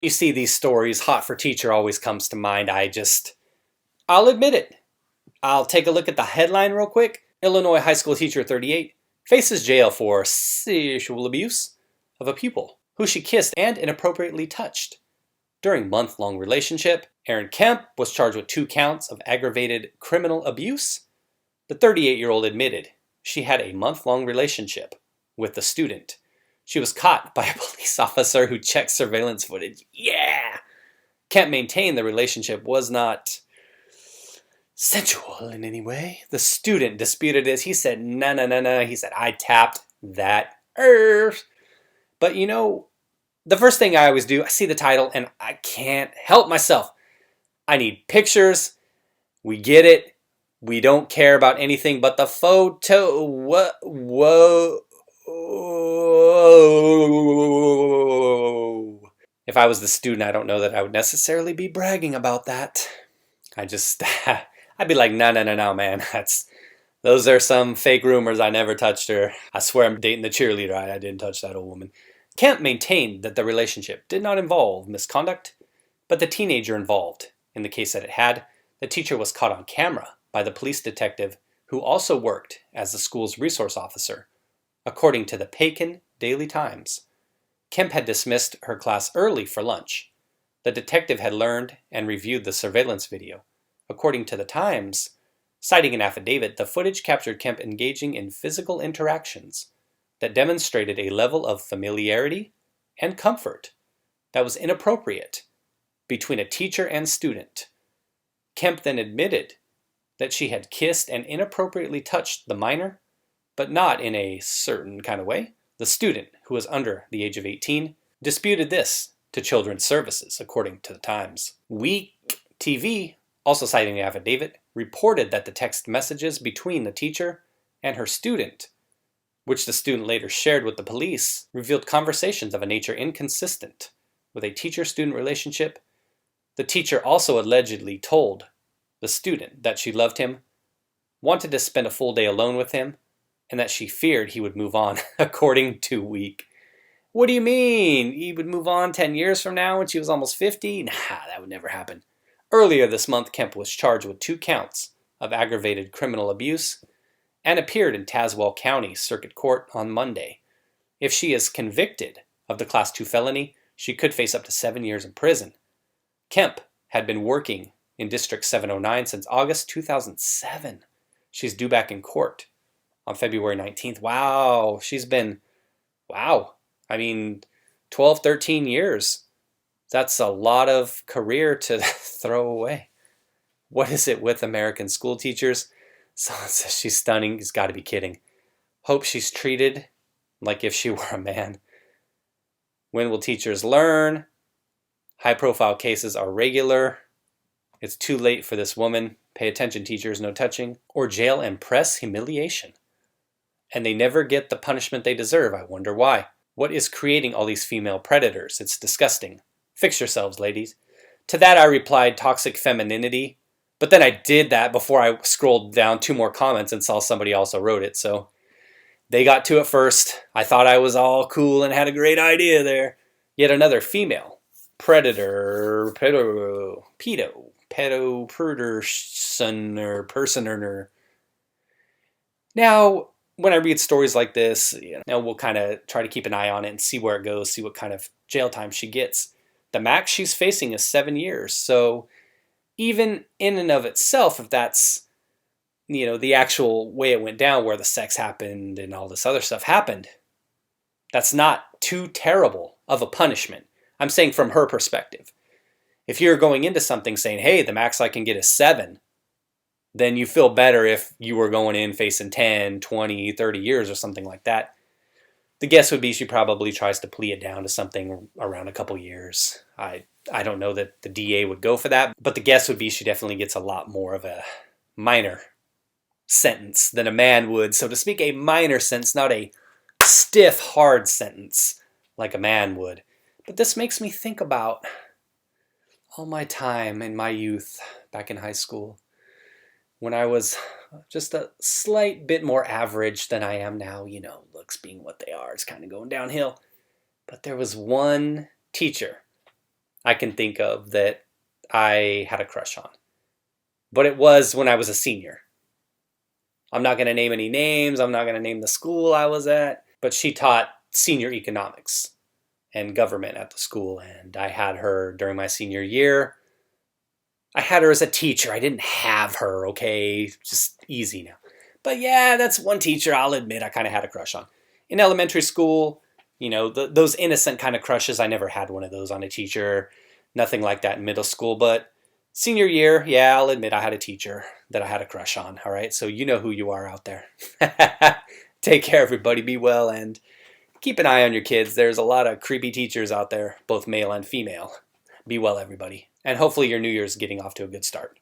You see these stories, hot for teacher always comes to mind. I'll admit it. I'll take a look at the headline real quick. Illinois high school teacher 38 faces jail for sexual abuse of a pupil who she kissed and inappropriately touched during month-long relationship. Erin Kemp was charged with 2 counts of aggravated criminal abuse. The 38-year-old admitted she had a month-long relationship with the student. She was caught by a police officer who checked surveillance footage. Yeah! Kemp maintained the relationship was not sensual in any way. The student disputed this. He said, no. He said, I tapped that earth. But you know, the first thing I always do, I see the title and I can't help myself. I need pictures. We get it. We don't care about anything but the photo. Whoa. If I was the student, I don't know that I would necessarily be bragging about that. I'd be like, no, man. Those are some fake rumors. I never touched her. I swear I'm dating the cheerleader. I didn't touch that old woman. Kemp maintained that the relationship did not involve misconduct, but the teenager involved. In the case that it had, the teacher was caught on camera by the police detective who also worked as the school's resource officer. According to the Pekin Daily Times, Kemp had dismissed her class early for lunch. The detective had learned and reviewed the surveillance video. According to the Times, citing an affidavit, the footage captured Kemp engaging in physical interactions that demonstrated a level of familiarity and comfort that was inappropriate between a teacher and student. Kemp then admitted that she had kissed and inappropriately touched the minor, but not in a certain kind of way. The student, who was under the age of 18, disputed this to Children's Services, according to the Times. Week TV, also citing the affidavit, reported that the text messages between the teacher and her student, which the student later shared with the police, revealed conversations of a nature inconsistent with a teacher-student relationship. The teacher also allegedly told the student that she loved him, wanted to spend a full day alone with him, and that she feared he would move on, according to Week. What do you mean? He would move on 10 years from now when she was almost 50? Nah, that would never happen. Earlier this month, Kemp was charged with 2 counts of aggravated criminal abuse and appeared in Tazewell County Circuit Court on Monday. If she is convicted of the Class 2 felony, she could face up to 7 years in prison. Kemp had been working in District 709 since August 2007. She's due back in court on February 19th. Wow, 12, 13 years. That's a lot of career to throw away. What is it with American school teachers? Someone says she's stunning. He's got to be kidding. Hope she's treated like if she were a man. When will teachers learn? High-profile cases are regular. It's too late for this woman. Pay attention, teachers, no touching. Or jail and press humiliation. And they never get the punishment they deserve. I wonder why. What is creating all these female predators? It's disgusting. Fix yourselves, ladies. To that I replied, toxic femininity. But then I did that before I scrolled down 2 more comments and saw somebody also wrote it. So they got to it first. I thought I was all cool and had a great idea there. Yet another female predator, personer. Now, when I read stories like this, we'll kind of try to keep an eye on it and see where it goes, see what kind of jail time she gets. The max she's facing is 7 years. So even in and of itself, if that's, the actual way it went down, where the sex happened and all this other stuff happened, that's not too terrible of a punishment. I'm saying from her perspective. If you're going into something saying, hey, the max I can get is 7, then you feel better if you were going in facing 10, 20, 30 years or something like that. The guess would be she probably tries to plea it down to something around a couple years. I don't know that the DA would go for that, but the guess would be she definitely gets a lot more of a minor sentence than a man would, so to speak, a minor sentence, not a stiff, hard sentence like a man would. But this makes me think about all my time in my youth back in high school, when I was just a slight bit more average than I am now. Looks being what they are, it's kind of going downhill. But there was one teacher I can think of that I had a crush on. But it was when I was a senior. I'm not going to name any names. I'm not going to name the school I was at. But she taught senior economics and government at the school. And I had her during my senior year. I had her as a teacher. I didn't have her, okay? Just easy now. But yeah, that's one teacher I'll admit I kind of had a crush on. In elementary school, those innocent kind of crushes, I never had one of those on a teacher. Nothing like that in middle school. But senior year, yeah, I'll admit I had a teacher that I had a crush on, all right? So you know who you are out there. Take care, everybody. Be well, and keep an eye on your kids. There's a lot of creepy teachers out there, both male and female. Be well, everybody. And hopefully your New Year's getting off to a good start.